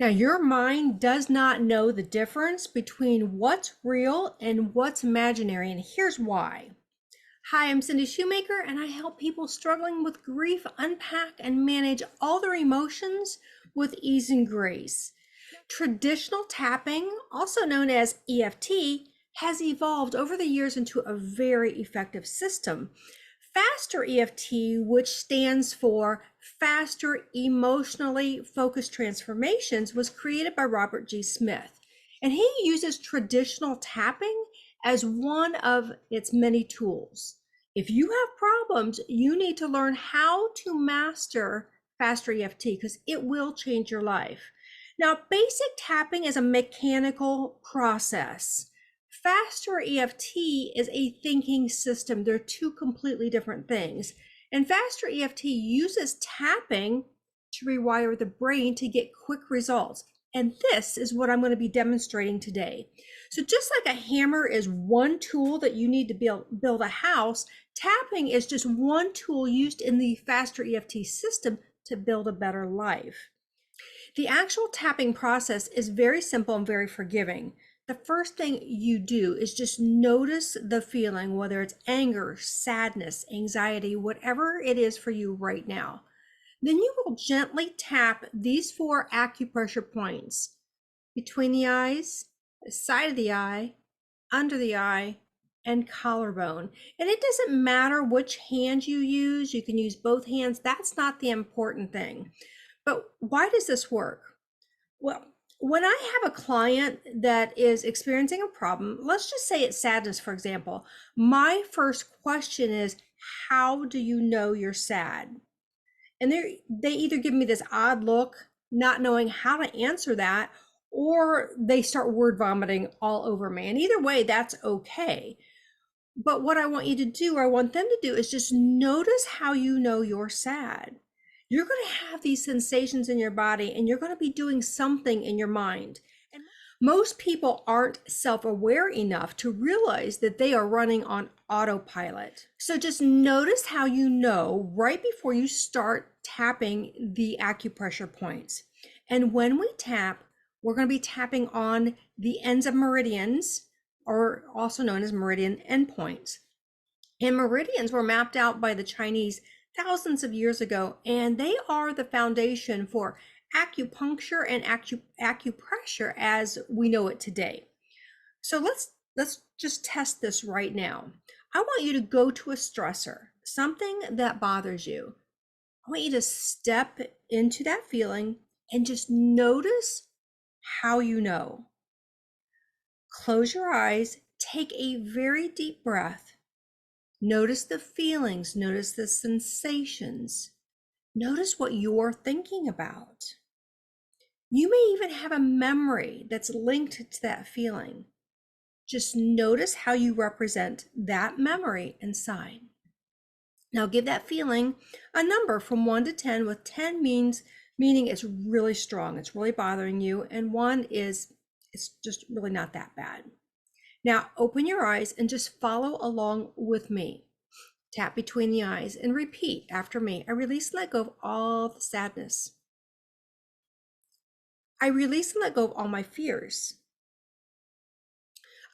Now, your mind does not know the difference between what's real and what's imaginary, and here's why. Hi, I'm Cindy Shumaker, and I help people struggling with grief unpack and manage all their emotions with ease and grace. Traditional tapping, also known as EFT, has evolved over the years into a very effective system. Faster EFT, which stands for Faster Emotionally Focused Transformations, was created by Robert G. Smith. And he uses traditional tapping as one of its many tools. If you have problems, you need to learn how to master Faster EFT because it will change your life. Now, basic tapping is a mechanical process. Faster EFT is a thinking system. They're two completely different things. And Faster EFT uses tapping to rewire the brain to get quick results. And this is what I'm going to be demonstrating today. So just like a hammer is one tool that you need to build a house, tapping is just one tool used in the Faster EFT system to build a better life. The actual tapping process is very simple and very forgiving. The first thing you do is just notice the feeling, whether it's anger, sadness, anxiety, whatever it is for you right now. Then you will gently tap these 4 acupressure points between the eyes, the side of the eye, under the eye, and collarbone. And it doesn't matter which hand you use. You can use both hands. That's not the important thing. But why does this work? Well, when I have a client that is experiencing a problem, let's just say it's sadness, for example, my first question is, how do you know you're sad? And they either give me this odd look, not knowing how to answer that, or they start word vomiting all over me. And either way, that's okay. But what I want you to do, or I want them to do, is just notice how you know you're sad. You're going to have these sensations in your body and you're going to be doing something in your mind. And most people aren't self-aware enough to realize that they are running on autopilot. So just notice how you know right before you start tapping the acupressure points. And when we tap, we're going to be tapping on the ends of meridians, or also known as meridian endpoints. And meridians were mapped out by the Chinese thousands of years ago, and they are the foundation for acupuncture and acupressure as we know it today. So let's just test this right now. I want you to go to a stressor, something that bothers you. I want you to step into that feeling and just notice how you know. Close your eyes, take a very deep breath. Notice the feelings, notice the sensations. Notice what you're thinking about. You may even have a memory that's linked to that feeling. Just notice how you represent that memory inside. Now give that feeling a number from 1 to 10, with 10 meaning it's really strong, it's really bothering you, and 1 is it's just really not that bad. Now open your eyes and just follow along with me. Tap between the eyes and repeat after me. I release and let go of all the sadness. I release and let go of all my fears.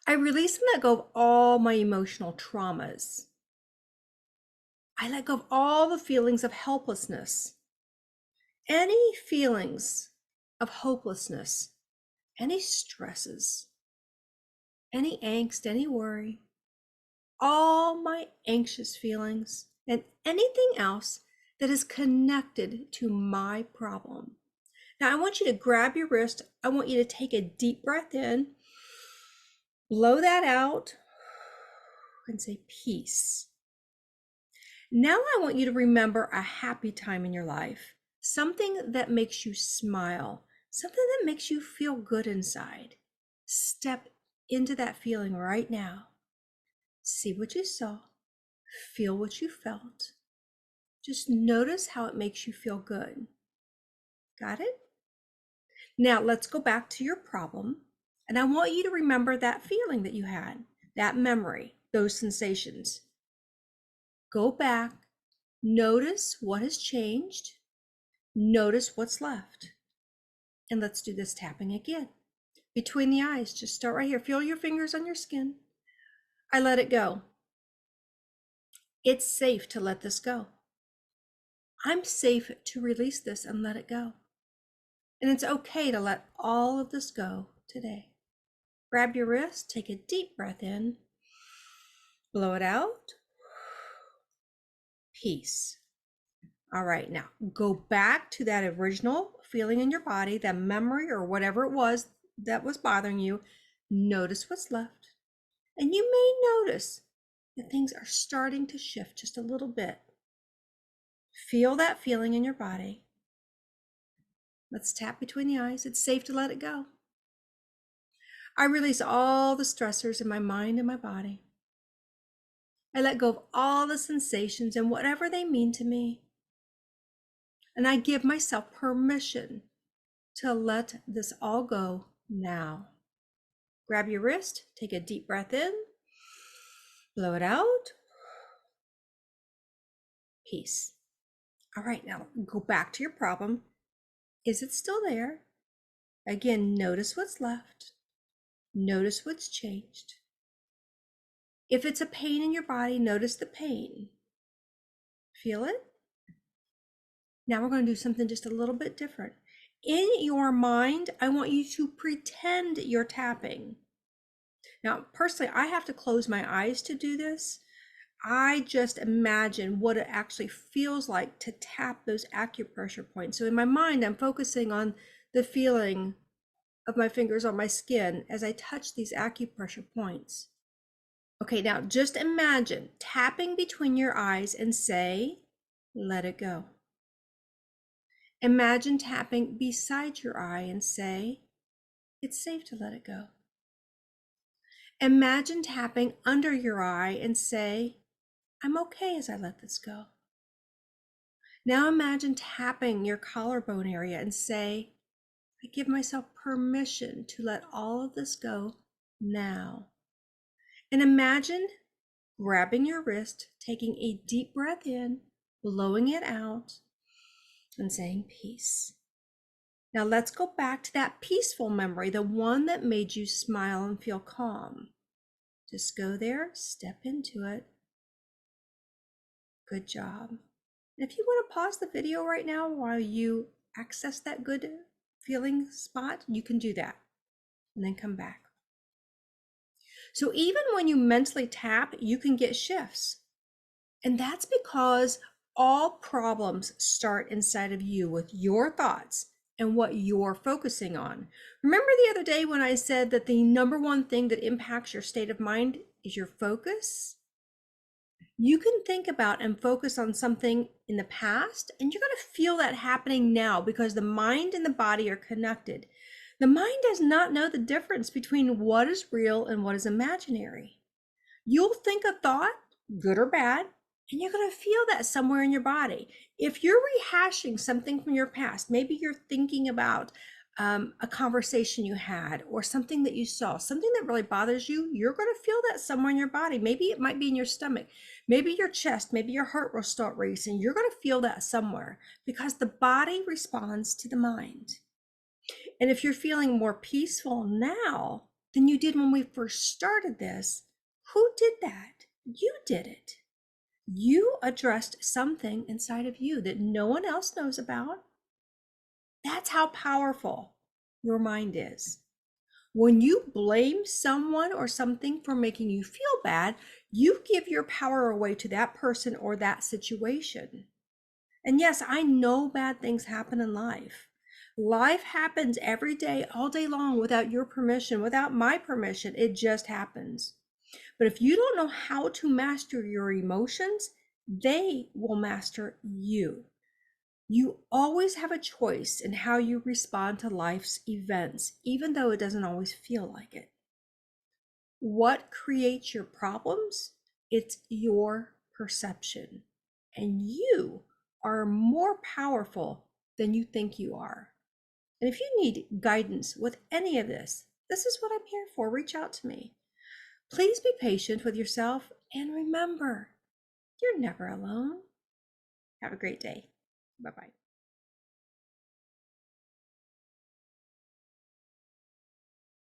I release and let go of all my emotional traumas. I let go of all the feelings of helplessness. Any feelings of hopelessness, any stresses, any angst, any worry, all my anxious feelings, and anything else that is connected to my problem. Now, I want you to grab your wrist. I want you to take a deep breath in, blow that out, and say peace. Now, I want you to remember a happy time in your life, something that makes you smile, something that makes you feel good inside. Step into that feeling right now. See what you saw, feel what you felt. Just notice how it makes you feel good. Got it? Now let's go back to your problem. And I want you to remember that feeling that you had, that memory, those sensations. Go back, notice what has changed, notice what's left. And let's do this tapping again. Between the eyes, just start right here. Feel your fingers on your skin. I let it go. It's safe to let this go. I'm safe to release this and let it go. And it's okay to let all of this go today. Grab your wrist, take a deep breath in, blow it out. Peace. All right, now go back to that original feeling in your body, that memory or whatever it was that was bothering you. Notice what's left. And you may notice that things are starting to shift just a little bit. Feel that feeling in your body. Let's tap between the eyes. It's safe to let it go. I release all the stressors in my mind and my body. I let go of all the sensations and whatever they mean to me. And I give myself permission to let this all go now. Grab your wrist, take a deep breath in, blow it out. Peace. All right, now go back to your problem. Is it still there? Again, notice what's left. Notice what's changed. If it's a pain in your body, notice the pain. Feel it? Now we're going to do something just a little bit different. In your mind, I want you to pretend you're tapping. Now, personally, I have to close my eyes to do this. I just imagine what it actually feels like to tap those acupressure points. So in my mind, I'm focusing on the feeling of my fingers on my skin as I touch these acupressure points. Okay, now just imagine tapping between your eyes and say, let it go. Imagine tapping beside your eye and say, it's safe to let it go. Imagine tapping under your eye and say, I'm okay as I let this go. Now imagine tapping your collarbone area and say, I give myself permission to let all of this go now. And imagine grabbing your wrist, taking a deep breath in, blowing it out, and saying peace. Now let's go back to that peaceful memory, the one that made you smile and feel calm. Just go there, step into it. Good job. If you want to pause the video right now while you access that good feeling spot, you can do that and then come back. So even when you mentally tap, you can get shifts. And that's because all problems start inside of you with your thoughts and what you're focusing on. Remember the other day when I said that the number one thing that impacts your state of mind is your focus? You can think about and focus on something in the past, and you're going to feel that happening now because the mind and the body are connected. The mind does not know the difference between what is real and what is imaginary. You'll think a thought, good or bad, and you're going to feel that somewhere in your body. If you're rehashing something from your past, maybe you're thinking about a conversation you had or something that you saw, something that really bothers you, you're going to feel that somewhere in your body. Maybe it might be in your stomach, maybe your chest, maybe your heart will start racing. You're going to feel that somewhere because the body responds to the mind. And if you're feeling more peaceful now than you did when we first started this, who did that? You did it. You addressed something inside of you that no one else knows about. That's how powerful your mind is. When you blame someone or something for making you feel bad, you give your power away to that person or that situation. And yes, I know bad things happen in life. Life happens every day, all day long, without your permission, without my permission. It just happens. But if you don't know how to master your emotions, they will master you. You always have a choice in how you respond to life's events, even though it doesn't always feel like it. What creates your problems? It's your perception. And you are more powerful than you think you are. And if you need guidance with any of this, this is what I'm here for. Reach out to me. Please be patient with yourself and remember, you're never alone. Have a great day. Bye-bye.